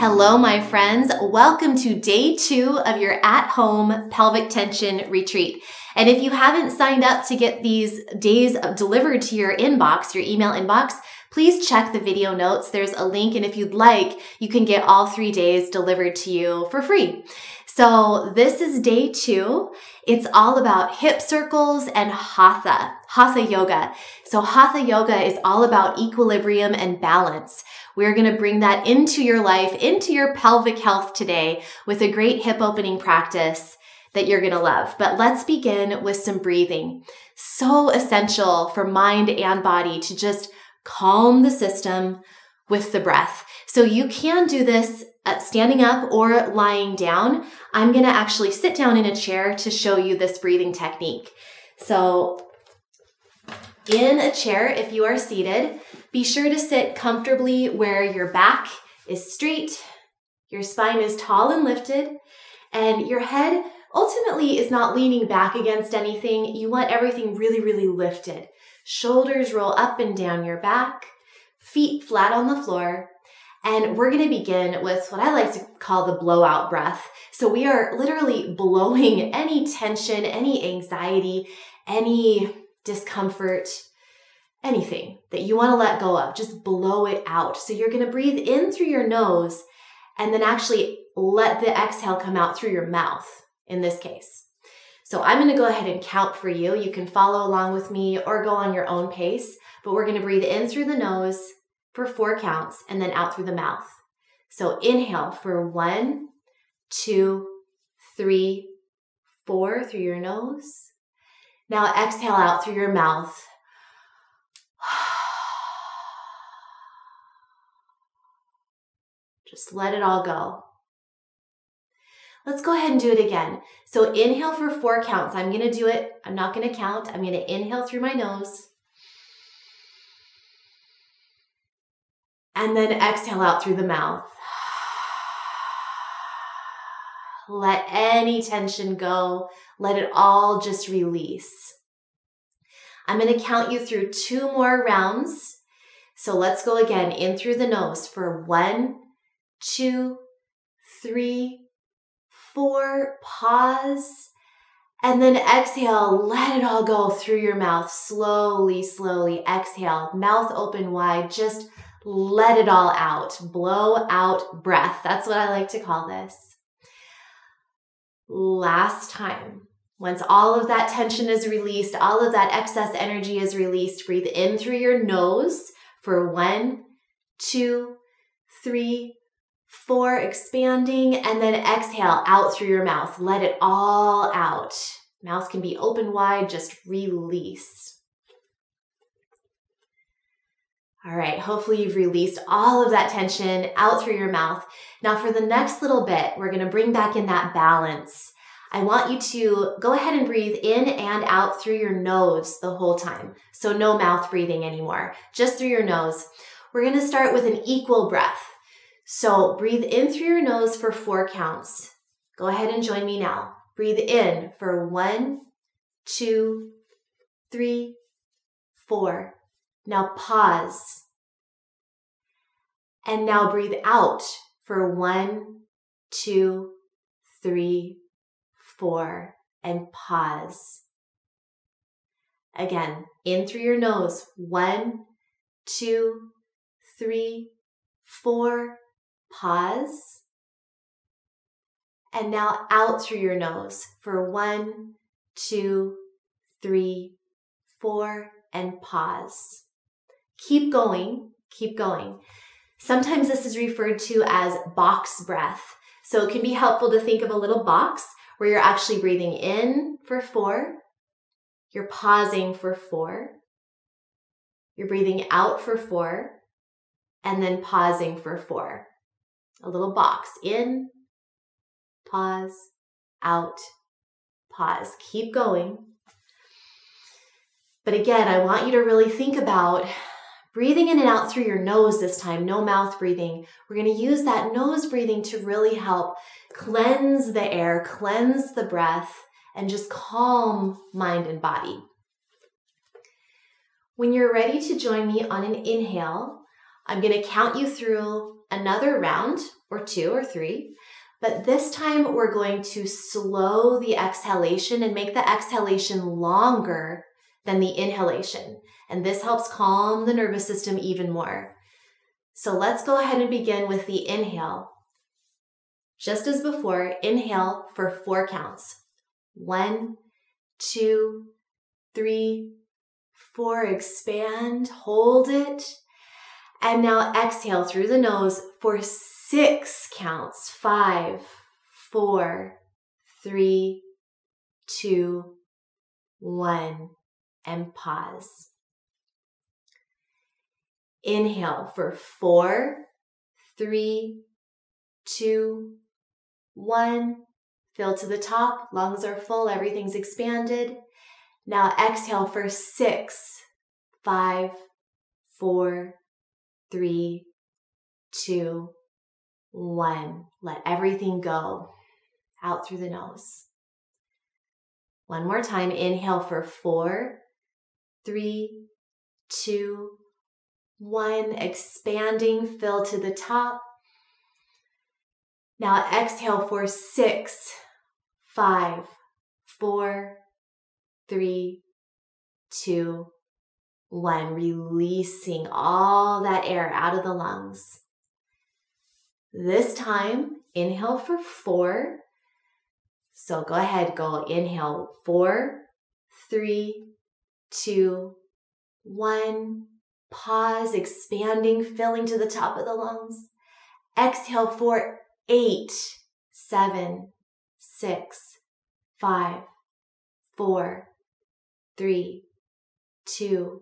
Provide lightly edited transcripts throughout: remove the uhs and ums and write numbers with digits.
Hello, my friends. Welcome to day 2 of your at-home pelvic tension retreat. And if you haven't signed up to get these days delivered to your inbox, your email inbox, please check the video notes. There's a link, and if you'd like, you can get all 3 days delivered to you for free. So this is day 2. It's all about hip circles and Hatha yoga. So Hatha yoga is all about equilibrium and balance. We're going to bring that into your life, into your pelvic health today with a great hip opening practice that you're going to love. But let's begin with some breathing. So essential for mind and body to just calm the system with the breath. So you can do this standing up or lying down. I'm going to actually sit down in a chair to show you this breathing technique. So in a chair, if you are seated, be sure to sit comfortably where your back is straight, your spine is tall and lifted, and your head ultimately is not leaning back against anything. You want everything really, really lifted. Shoulders roll up and down your back, feet flat on the floor. And we're going to begin with what I like to call the blowout breath. So we are literally blowing any tension, any anxiety, any discomfort, anything that you want to let go of, just blow it out. So you're going to breathe in through your nose and then actually let the exhale come out through your mouth in this case. So I'm going to go ahead and count for you. You can follow along with me or go on your own pace, but we're going to breathe in through the nose for 4 counts and then out through the mouth. So inhale for 1, 2, 3, 4 through your nose. Now exhale out through your mouth. Just let it all go. Let's go ahead and do it again. So inhale for 4 counts. I'm going to do it. I'm not going to count. I'm going to inhale through my nose. And then exhale out through the mouth. Let any tension go. Let it all just release. I'm going to count you through 2 more rounds. So let's go again. In through the nose for 1, 2, 3, 4. Pause. And then exhale. Let it all go through your mouth. Slowly, slowly exhale. Mouth open wide. Just let it all out. Blow out breath. That's what I like to call this. Last time. Once all of that tension is released, all of that excess energy is released, breathe in through your nose for 1, 2, 3, 4, expanding, and then exhale out through your mouth. Let it all out. Mouth can be open wide, just release. All right, hopefully you've released all of that tension out through your mouth. Now for the next little bit, we're going to bring back in that balance. I want you to go ahead and breathe in and out through your nose the whole time. So no mouth breathing anymore, just through your nose. We're going to start with an equal breath. So breathe in through your nose for 4 counts. Go ahead and join me now. Breathe in for 1, 2, 3, 4. Now pause. And now breathe out for 1, 2, 3, 4, and pause. Again, in through your nose. 1, 2, 3, 4. Pause. And now out through your nose for 1, 2, 3, 4, and pause. Keep going, keep going. Sometimes this is referred to as box breath. So it can be helpful to think of a little box where you're actually breathing in for 4, you're pausing for 4, you're breathing out for 4, and then pausing for 4. A little box. In, pause, out, pause. Keep going. But again, I want you to really think about breathing in and out through your nose this time, no mouth breathing. We're going to use that nose breathing to really help cleanse the air, cleanse the breath, and just calm mind and body. When you're ready to join me on an inhale, I'm going to count you through another round. or 2 or 3. But this time we're going to slow the exhalation and make the exhalation longer than the inhalation. And this helps calm the nervous system even more. So let's go ahead and begin with the inhale. Just as before, inhale for 4 counts. 1, 2, 3, 4. Expand, hold it. And now exhale through the nose for 6 counts. 5, 4, 3, 2, 1. And pause. Inhale for 4, 3, 2, 1. Fill to the top. Lungs are full. Everything's expanded. Now exhale for 6, 5, 4, 3, 2, 1. Let everything go out through the nose. One more time. Inhale for 4, 3, 2, 1. Expanding. Fill to the top. Now exhale for 6, 5, 4, 3, 2, 1. Releasing all that air out of the lungs. This time, inhale for 4. So go ahead, go inhale 4, 3, 2, 1. Pause, expanding, filling to the top of the lungs. Exhale for 8, 7, 6, 5, 4, 3, 2,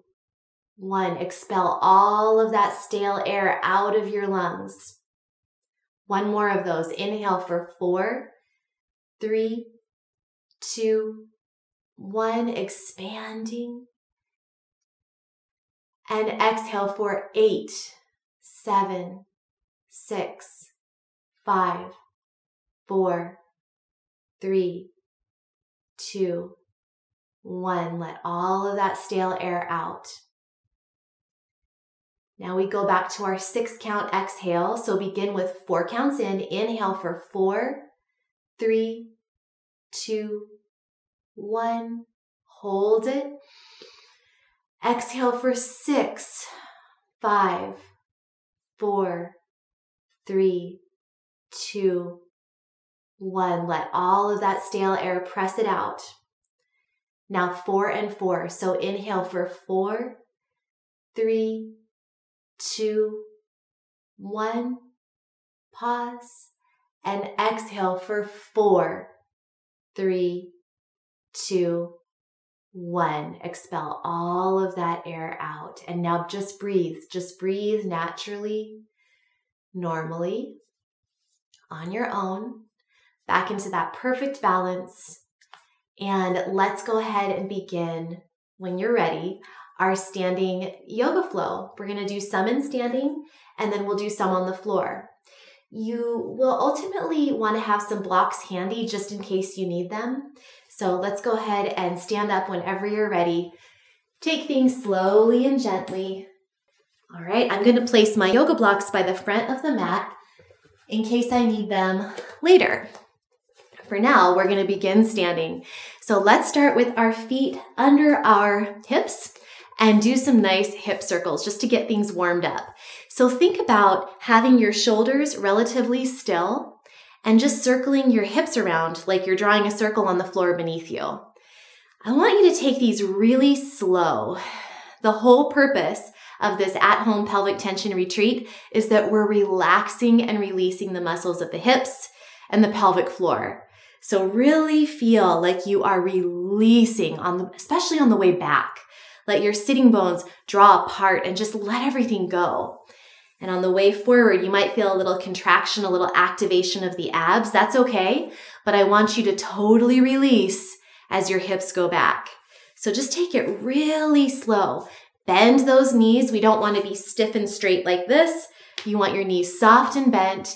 1. Expel all of that stale air out of your lungs. One more of those. Inhale for 4, 3, 2, 1. Expanding. And exhale for 8, 7, 6, 5, 4, 3, 2, 1. Let all of that stale air out. Now we go back to our 6 count exhale. So begin with 4 counts in. Inhale for 4, 3, 2, 1. Hold it. Exhale for 6, 5, 4, 3, 2, 1. Let all of that stale air press it out. Now 4 and 4. So inhale for 4, 3, 2, 1. Pause. And exhale for 4, 3, 2, 1. Expel all of that air out. And now just breathe. Just breathe naturally, normally, on your own, back into that perfect balance. And let's go ahead and begin, when you're ready, our standing yoga flow. We're going to do some in standing, and then we'll do some on the floor. You will ultimately want to have some blocks handy just in case you need them. So let's go ahead and stand up whenever you're ready. Take things slowly and gently. All right, I'm going to place my yoga blocks by the front of the mat in case I need them later. For now, we're going to begin standing. So let's start with our feet under our hips and do some nice hip circles just to get things warmed up. So think about having your shoulders relatively still and just circling your hips around like you're drawing a circle on the floor beneath you. I want you to take these really slow. The whole purpose of this at-home pelvic tension retreat is that we're relaxing and releasing the muscles of the hips and the pelvic floor. So really feel like you are releasing, especially on the way back. Let your sitting bones draw apart and just let everything go. And on the way forward, you might feel a little contraction, a little activation of the abs. That's okay, but I want you to totally release as your hips go back. So just take it really slow. Bend those knees. We don't want to be stiff and straight like this. You want your knees soft and bent,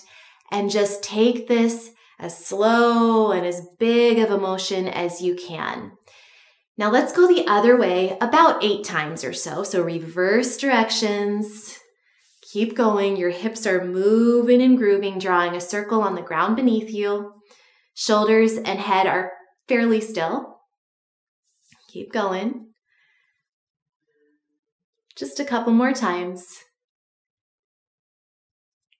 and just take this as slow and as big of a motion as you can. Now let's go the other way about 8 times or so. So reverse directions. Keep going. Your hips are moving and grooving, drawing a circle on the ground beneath you. Shoulders and head are fairly still. Keep going. Just a couple more times.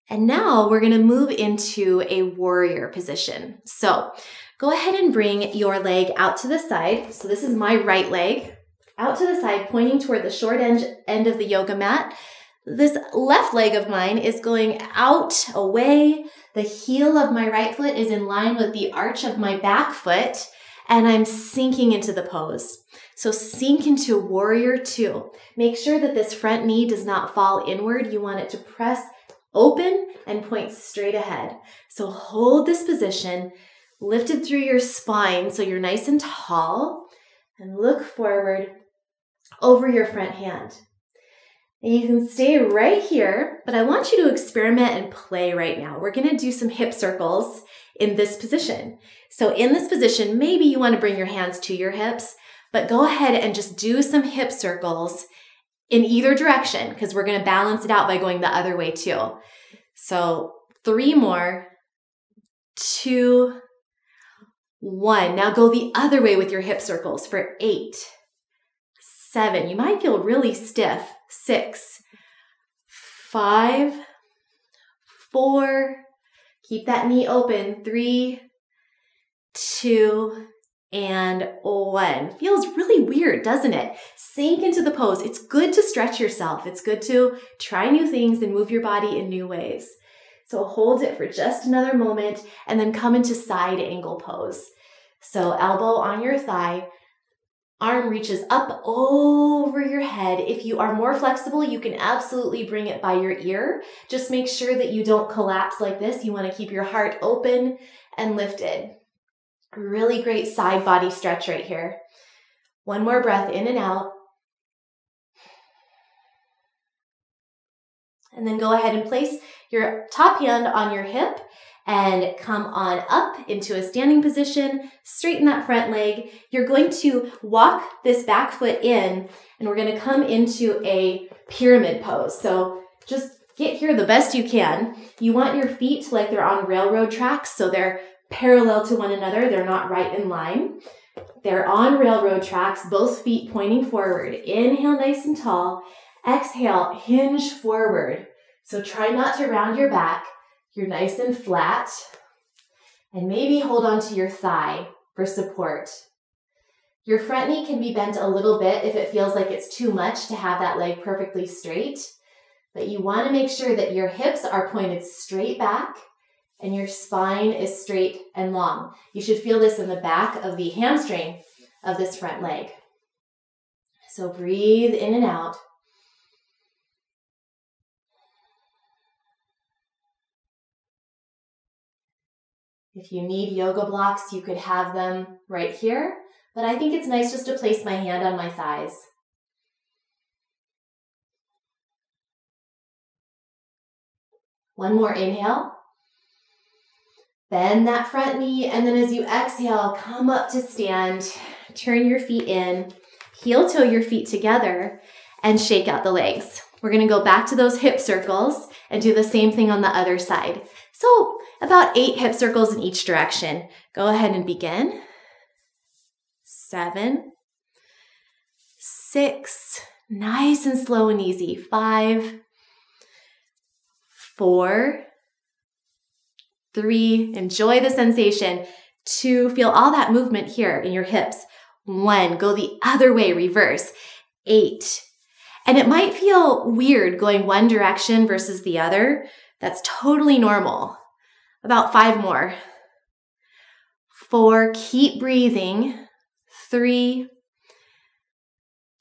And now we're going to move into a warrior position. So go ahead and bring your leg out to the side. So this is my right leg. Out to the side, pointing toward the short end of the yoga mat. This left leg of mine is going out, away. The heel of my right foot is in line with the arch of my back foot, and I'm sinking into the pose. So sink into warrior two. Make sure that this front knee does not fall inward. You want it to press open and point straight ahead. So hold this position, lifted through your spine so you're nice and tall, and look forward over your front hand. And you can stay right here, but I want you to experiment and play right now. We're going to do some hip circles in this position. So in this position, maybe you want to bring your hands to your hips, but go ahead and just do some hip circles in either direction, because we're going to balance it out by going the other way too. So 3 more, 2, 1. Now go the other way with your hip circles for 8, 7. You might feel really stiff. 6, 5, 4. Keep that knee open. 3, 2, and 1. Feels really weird, doesn't it? Sink into the pose. It's good to stretch yourself. It's good to try new things and move your body in new ways. So hold it for just another moment and then come into side angle pose. So elbow on your thigh, arm reaches up over your head. If you are more flexible, you can absolutely bring it by your ear. Just make sure that you don't collapse like this. You want to keep your heart open and lifted. Really great side body stretch right here. One more breath in and out. And then go ahead and place your top hand on your hip and come on up into a standing position. Straighten that front leg. You're going to walk this back foot in, and we're going to come into a pyramid pose. So just get here the best you can. You want your feet like they're on railroad tracks, so they're parallel to one another. They're not right in line. They're on railroad tracks, both feet pointing forward. Inhale nice and tall. Exhale, hinge forward. So try not to round your back. You're nice and flat. And maybe hold on to your thigh for support. Your front knee can be bent a little bit if it feels like it's too much to have that leg perfectly straight. But you want to make sure that your hips are pointed straight back and your spine is straight and long. You should feel this in the back of the hamstring of this front leg. So breathe in and out. If you need yoga blocks, you could have them right here, but I think it's nice just to place my hand on my thighs. One more inhale. Bend that front knee, and then as you exhale, come up to stand. Turn your feet in, heel toe your feet together, and shake out the legs. We're going to go back to those hip circles and do the same thing on the other side. So about 8 hip circles in each direction. Go ahead and begin. 7, 6, nice and slow and easy. 5, 4, 3, enjoy the sensation. 2, feel all that movement here in your hips. 1, go the other way, reverse. 8, and it might feel weird going one direction versus the other. That's totally normal. About 5 more. 4, keep breathing. 3,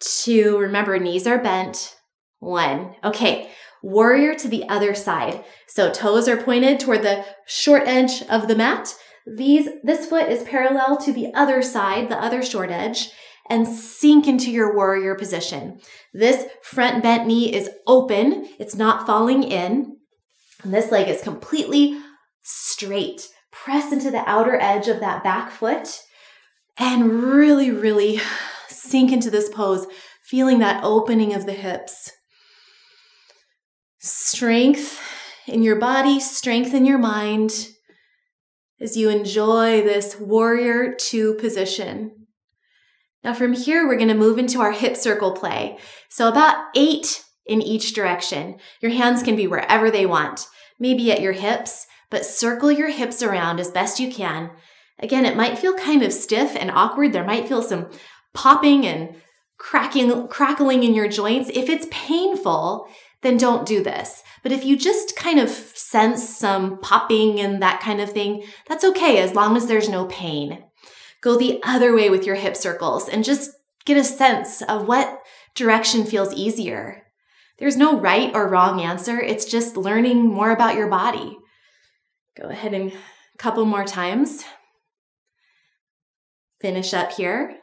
2, remember knees are bent. 1, okay. Warrior to the other side. So toes are pointed toward the short edge of the mat. This foot is parallel to the other side, the other short edge, and sink into your warrior position. This front bent knee is open. It's not falling in. And this leg is completely straight. Press into the outer edge of that back foot and really, really sink into this pose, feeling that opening of the hips. Strength in your body, strength in your mind as you enjoy this warrior two position. Now from here, we're going to move into our hip circle play. So about 8 in each direction. Your hands can be wherever they want, maybe at your hips, but circle your hips around as best you can. Again, it might feel kind of stiff and awkward. There might feel some popping and crackling in your joints. If it's painful, then don't do this. But if you just kind of sense some popping and that kind of thing, that's okay as long as there's no pain. Go the other way with your hip circles and just get a sense of what direction feels easier. There's no right or wrong answer. It's just learning more about your body. Go ahead and a couple more times. Finish up here.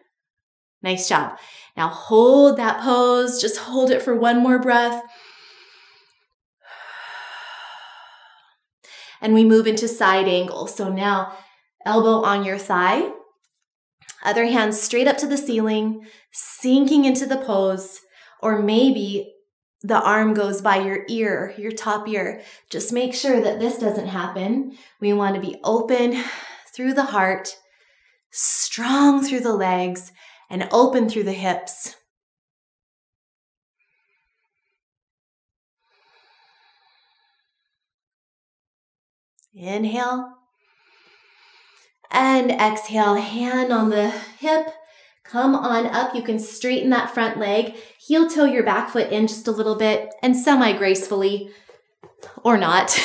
Nice job. Now hold that pose. Just hold it for one more breath. And we move into side angle. So now elbow on your thigh. Other hand straight up to the ceiling, sinking into the pose. Or maybe the arm goes by your ear, your top ear. Just make sure that this doesn't happen. We want to be open through the heart, strong through the legs, and open through the hips. Inhale. And exhale, hand on the hip. Come on up. You can straighten that front leg. Heel toe your back foot in just a little bit and semi-gracefully, or not.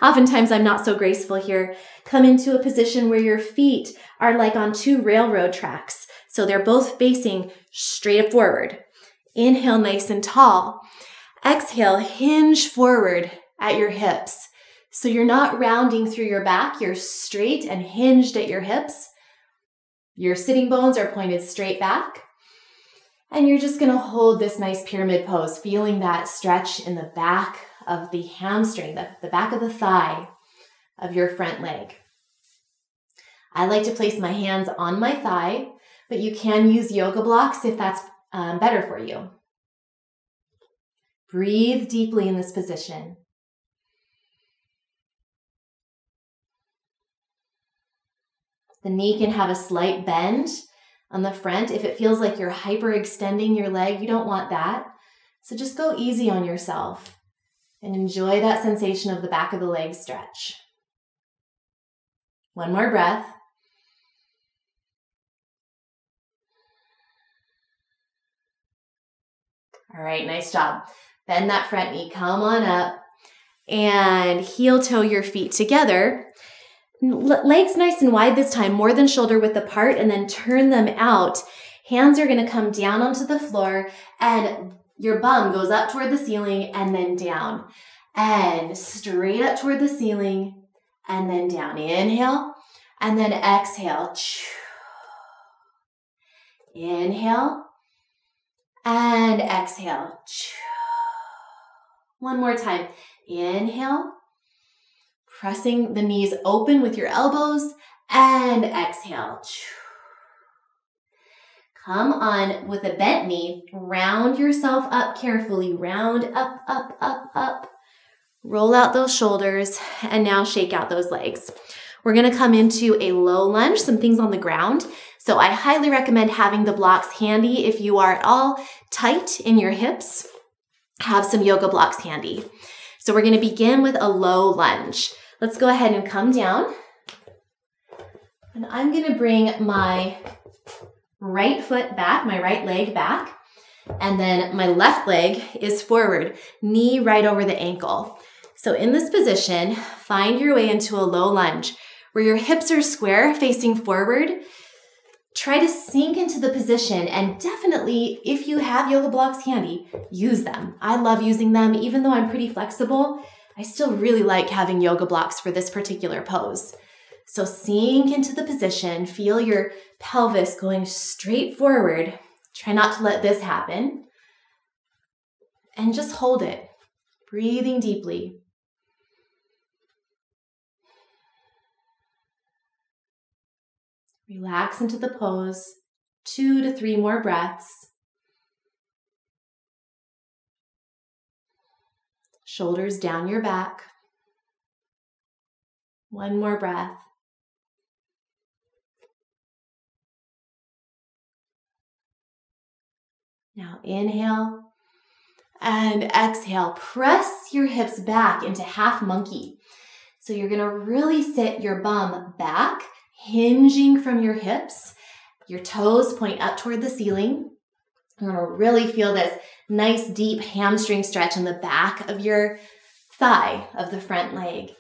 Oftentimes I'm not so graceful here. Come into a position where your feet are like on 2 railroad tracks. So they're both facing straight forward. Inhale, nice and tall. Exhale, hinge forward at your hips. So you're not rounding through your back. You're straight and hinged at your hips. Your sitting bones are pointed straight back. And you're just going to hold this nice pyramid pose, feeling that stretch in the back of the hamstring, the back of the thigh of your front leg. I like to place my hands on my thigh, but you can use yoga blocks if that's better for you. Breathe deeply in this position. The knee can have a slight bend on the front. If it feels like you're hyperextending your leg, you don't want that. So just go easy on yourself and enjoy that sensation of the back of the leg stretch. One more breath. All right, nice job. Bend that front knee, come on up, and heel toe your feet together. Legs nice and wide this time, more than shoulder width apart, and then turn them out. Hands are going to come down onto the floor, and your bum goes up toward the ceiling and then down. And straight up toward the ceiling and then down. Inhale, and then exhale. Inhale, and exhale. One more time. Inhale. Pressing the knees open with your elbows, and exhale. Come on with a bent knee. Round yourself up carefully. Round up, up, up, up. Roll out those shoulders, and now shake out those legs. We're going to come into a low lunge, some things on the ground. So I highly recommend having the blocks handy. If you are at all tight in your hips, have some yoga blocks handy. So we're going to begin with a low lunge. Let's go ahead and come down. And I'm going to bring my right foot back, my right leg back, and then my left leg is forward, knee right over the ankle. So in this position, find your way into a low lunge where your hips are square facing forward. Try to sink into the position, and definitely, if you have yoga blocks handy, use them. I love using them. Even though I'm pretty flexible, I still really like having yoga blocks for this particular pose. So sink into the position, feel your pelvis going straight forward. Try not to let this happen. And just hold it, breathing deeply. Relax into the pose, 2 to 3 more breaths. Shoulders down your back. One more breath. Now inhale and exhale. Press your hips back into half monkey. So you're going to really sit your bum back, hinging from your hips. Your toes point up toward the ceiling. You're going to really feel this nice deep hamstring stretch in the back of your thigh of the front leg.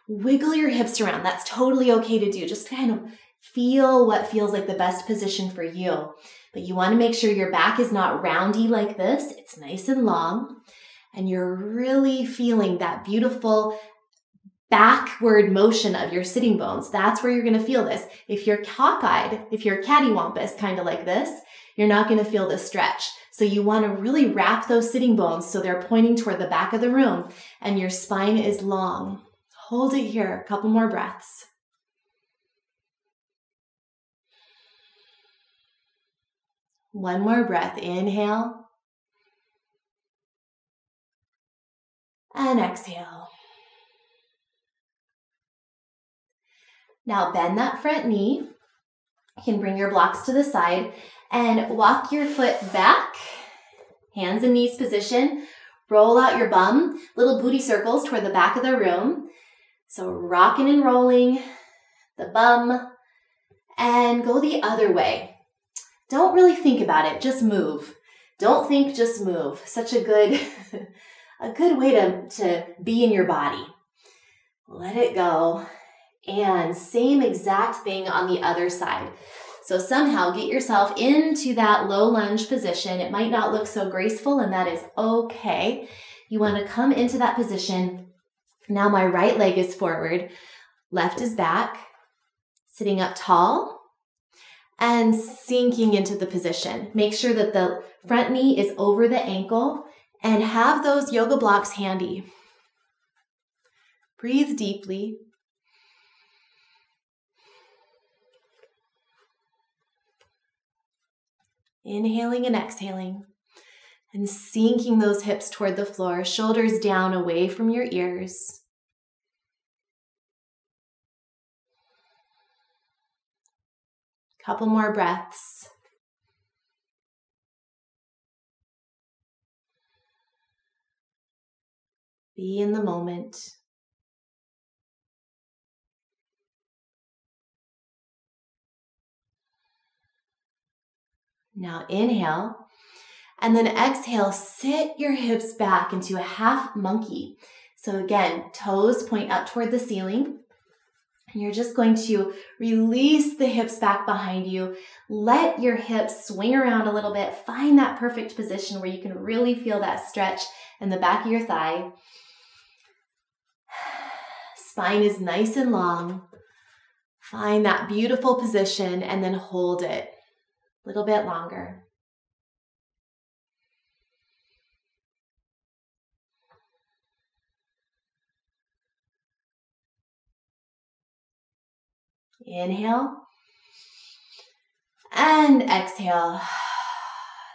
Wiggle your hips around. That's totally okay to do. Just kind of feel what feels like the best position for you. But you want to make sure your back is not roundy like this. It's nice and long. And you're really feeling that beautiful backward motion of your sitting bones. That's where you're going to feel this. If you're cockeyed, if you're cattywampus, kind of like this, you're not going to feel this stretch. So you want to really wrap those sitting bones so they're pointing toward the back of the room and your spine is long. Hold it here. A couple more breaths. One more breath. Inhale. And exhale. Now bend that front knee. You can bring your blocks to the side and walk your foot back. Hands and knees position. Roll out your bum. Little booty circles toward the back of the room. So rocking and rolling the bum and go the other way. Don't really think about it, just move. Don't think, just move. Such a good way to be in your body. Let it go. And same exact thing on the other side. So somehow get yourself into that low lunge position. It might not look so graceful, and that is okay. You want to come into that position. Now my right leg is forward, left is back, sitting up tall, and sinking into the position. Make sure that the front knee is over the ankle and have those yoga blocks handy. Breathe deeply. Inhaling and exhaling and sinking those hips toward the floor, shoulders down away from your ears. Couple more breaths. Be in the moment. Now inhale, and then exhale, sit your hips back into a half monkey. So again, toes point up toward the ceiling. And you're just going to release the hips back behind you. Let your hips swing around a little bit. Find that perfect position where you can really feel that stretch in the back of your thigh. Spine is nice and long. Find that beautiful position and then hold it a little bit longer. Inhale and exhale.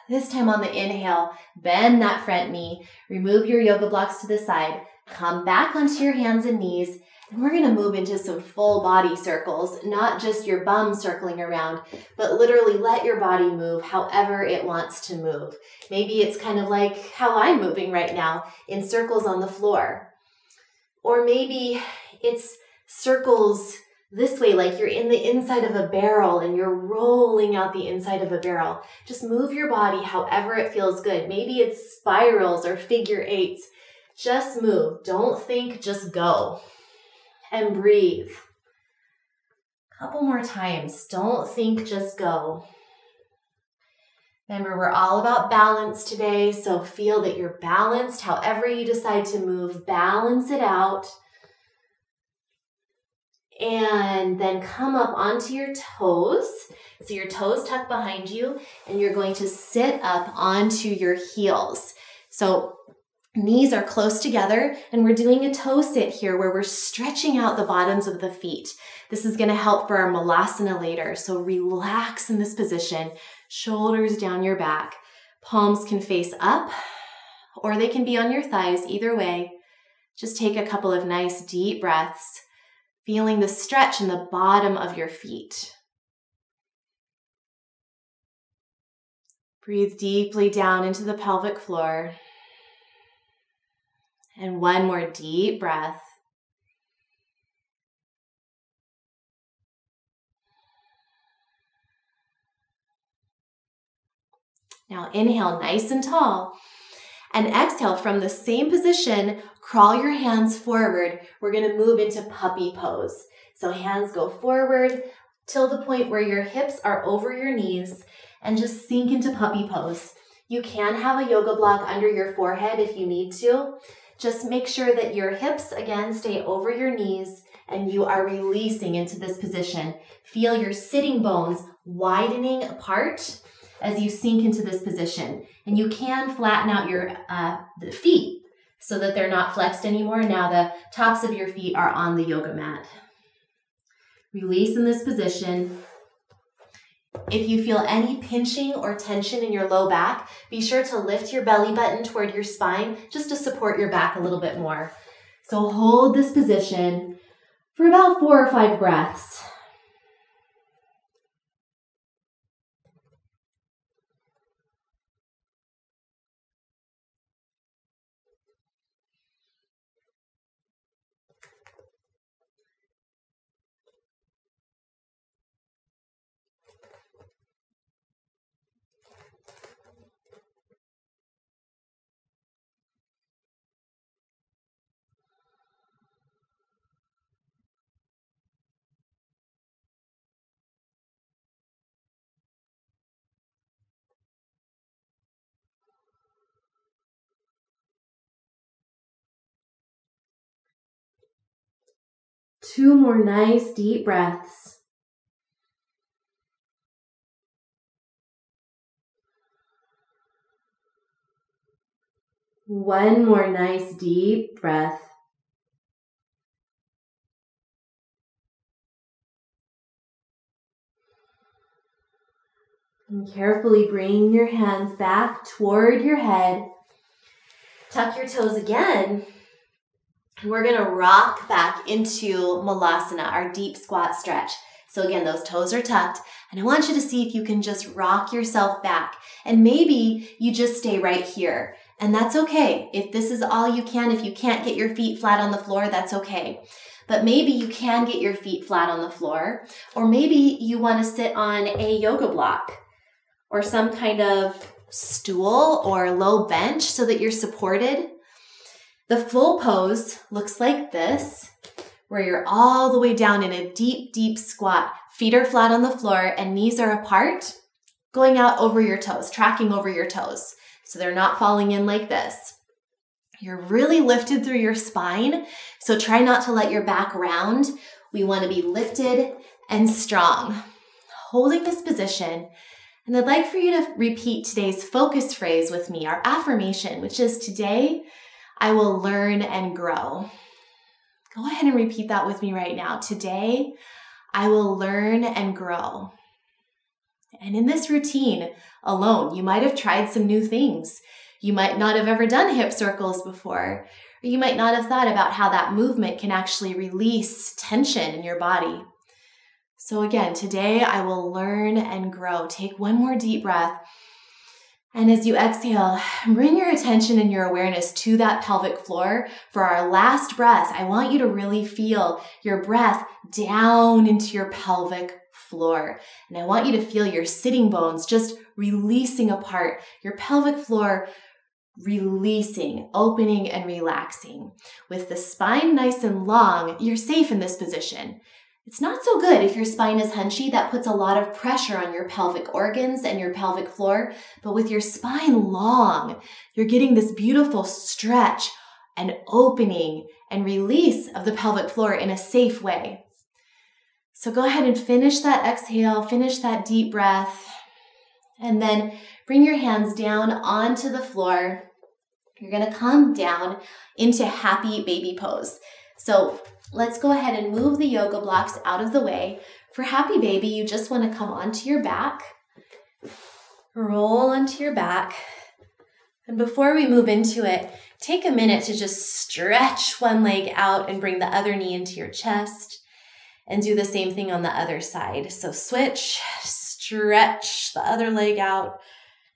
This time on the inhale, bend that front knee, remove your yoga blocks to the side, come back onto your hands and knees, and we're going to move into some full body circles, not just your bum circling around, but literally let your body move however it wants to move. Maybe it's kind of like how I'm moving right now, in circles on the floor. Or maybe it's circles this way, like you're in the inside of a barrel and you're rolling out the inside of a barrel. Just move your body however it feels good. Maybe it's spirals or figure eights. Just move. Don't think, just go. And breathe. Couple more times. Don't think, just go. Remember, we're all about balance today, so feel that you're balanced. However you decide to move, balance it out. And then come up onto your toes. So your toes tuck behind you, and you're going to sit up onto your heels. So knees are close together, and we're doing a toe sit here where we're stretching out the bottoms of the feet. This is going to help for our malasana later. So relax in this position, shoulders down your back. Palms can face up, or they can be on your thighs, either way. Just take a couple of nice deep breaths, feeling the stretch in the bottom of your feet. Breathe deeply down into the pelvic floor. And one more deep breath. Now inhale nice and tall. And exhale from the same position, crawl your hands forward. We're going to move into puppy pose. So hands go forward till the point where your hips are over your knees and just sink into puppy pose. You can have a yoga block under your forehead if you need to. Just make sure that your hips, again, stay over your knees and you are releasing into this position. Feel your sitting bones widening apart as you sink into this position. And you can flatten out your the feet so that they're not flexed anymore. Now the tops of your feet are on the yoga mat. Release in this position. If you feel any pinching or tension in your low back, be sure to lift your belly button toward your spine just to support your back a little bit more. So hold this position for about 4 or 5 breaths. Two more nice deep breaths. One more nice deep breath. And carefully bring your hands back toward your head. Tuck your toes again. And we're going to rock back into Malasana, our deep squat stretch. So again, those toes are tucked. And I want you to see if you can just rock yourself back. And maybe you just stay right here. And that's okay. If this is all you can, if you can't get your feet flat on the floor, that's okay. But maybe you can get your feet flat on the floor. Or maybe you want to sit on a yoga block or some kind of stool or low bench so that you're supported. The full pose looks like this, where you're all the way down in a deep, deep squat. Feet are flat on the floor and knees are apart, going out over your toes, tracking over your toes. So they're not falling in like this. You're really lifted through your spine, so try not to let your back round. We want to be lifted and strong. Holding this position, and I'd like for you to repeat today's focus phrase with me, our affirmation, which is today, I will learn and grow. Go ahead and repeat that with me right now. Today, I will learn and grow. And in this routine alone, you might have tried some new things. You might not have ever done hip circles before, or you might not have thought about how that movement can actually release tension in your body. So again, today I will learn and grow. Take one more deep breath. And as you exhale, bring your attention and your awareness to that pelvic floor. For our last breath, I want you to really feel your breath down into your pelvic floor. And I want you to feel your sitting bones just releasing apart, your pelvic floor releasing, opening, and relaxing. With the spine nice and long, you're safe in this position. It's not so good if your spine is hunchy. That puts a lot of pressure on your pelvic organs and your pelvic floor. But with your spine long, you're getting this beautiful stretch and opening and release of the pelvic floor in a safe way. So go ahead and finish that exhale, finish that deep breath, and then bring your hands down onto the floor. You're going to come down into happy baby pose. So let's go ahead and move the yoga blocks out of the way. For happy baby, you just want to come onto your back, roll onto your back, And before we move into it, take a minute to just stretch one leg out and bring the other knee into your chest. And do the same thing on the other side. So switch, stretch the other leg out,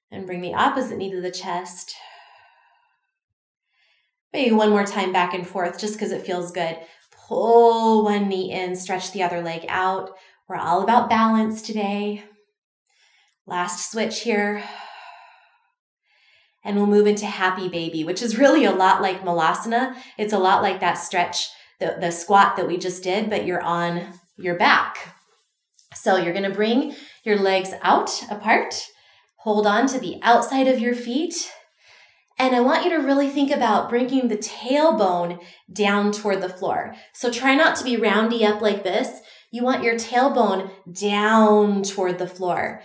and bring the opposite knee to the chest. Maybe one more time back and forth just because it feels good. Pull one knee in, stretch the other leg out. We're all about balance today. Last switch here. And we'll move into happy baby, which is really a lot like malasana. It's a lot like that stretch, the squat that we just did, but you're on your back. So you're going to bring your legs out apart. Hold on to the outside of your feet. And I want you to really think about bringing the tailbone down toward the floor. So try not to be roundy up like this. You want your tailbone down toward the floor.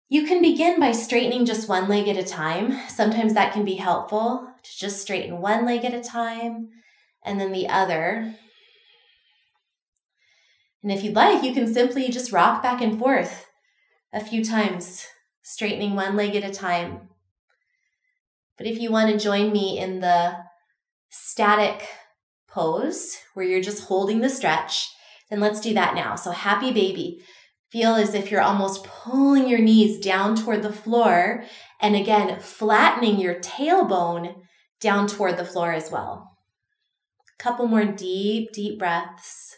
You can begin by straightening just one leg at a time. Sometimes that can be helpful to just straighten one leg at a time and then the other. And if you'd like, you can simply just rock back and forth a few times, straightening one leg at a time. But if you want to join me in the static pose where you're just holding the stretch, then let's do that now. So happy baby. Feel as if you're almost pulling your knees down toward the floor. And again, flattening your tailbone down toward the floor as well. A couple more deep, deep breaths.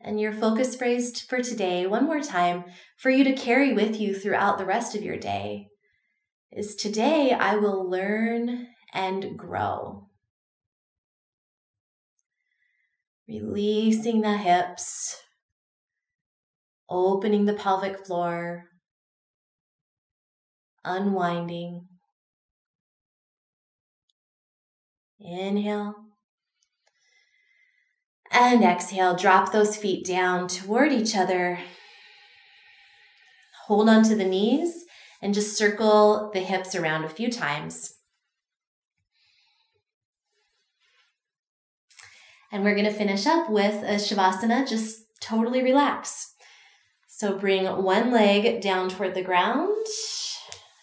And your focus phrase for today, one more time, for you to carry with you throughout the rest of your day, is today I will learn and grow. Releasing the hips, opening the pelvic floor, unwinding. Inhale. And exhale, drop those feet down toward each other. Hold on to the knees and just circle the hips around a few times. And we're going to finish up with a Shavasana, just totally relax. So bring one leg down toward the ground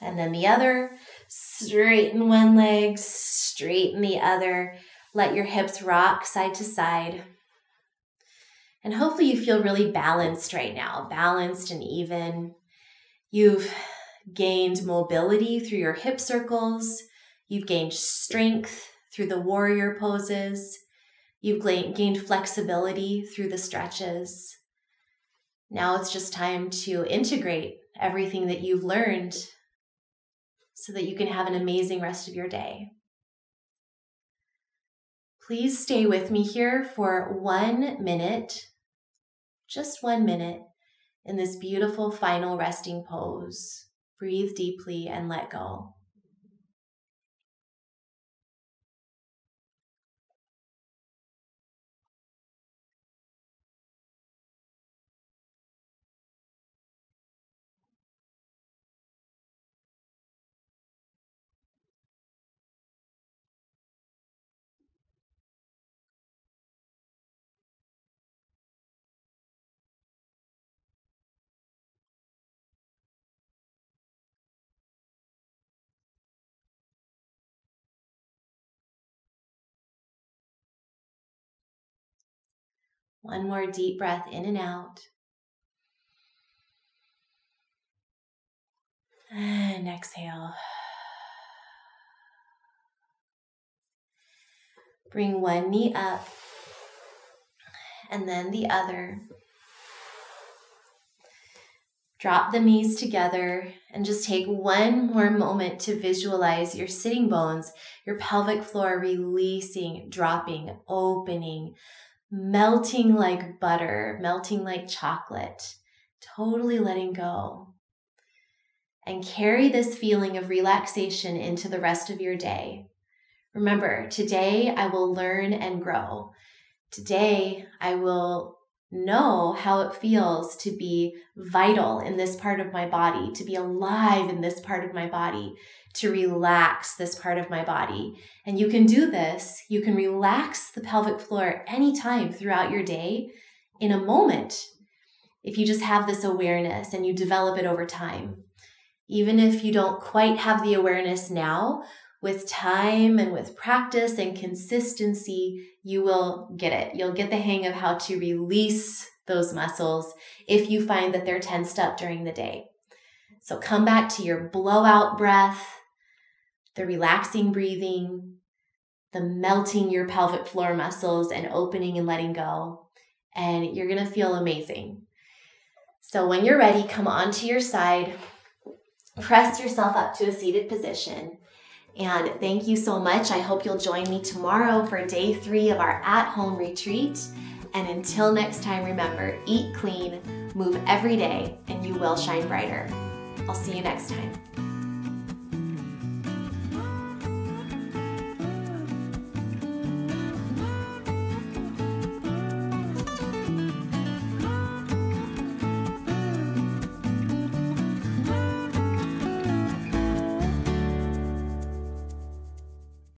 and then the other. Straighten one leg, straighten the other. Let your hips rock side to side. And hopefully you feel really balanced right now, balanced and even. You've gained mobility through your hip circles. You've gained strength through the warrior poses. You've gained flexibility through the stretches. Now it's just time to integrate everything that you've learned so that you can have an amazing rest of your day. Please stay with me here for 1 minute, just 1 minute, in this beautiful final resting pose. Breathe deeply and let go. One more deep breath in and out. And exhale. Bring one knee up and then the other. Drop the knees together and just take one more moment to visualize your sitting bones, your pelvic floor releasing, dropping, opening, melting like butter, melting like chocolate, totally letting go. And carry this feeling of relaxation into the rest of your day. Remember, today I will learn and grow. Today I will know how it feels to be vital in this part of my body, to be alive in this part of my body, to relax this part of my body. And you can do this. You can relax the pelvic floor anytime throughout your day in a moment if you just have this awareness and you develop it over time. Even if you don't quite have the awareness now, with time and with practice and consistency, you will get it. You'll get the hang of how to release those muscles if you find that they're tensed up during the day. So come back to your blowout breath, the relaxing breathing, the melting your pelvic floor muscles and opening and letting go. And you're going to feel amazing. So when you're ready, come onto your side, press yourself up to a seated position. And thank you so much. I hope you'll join me tomorrow for day 3 of our at-home retreat. And until next time, remember, eat clean, move every day, and you will shine brighter. I'll see you next time.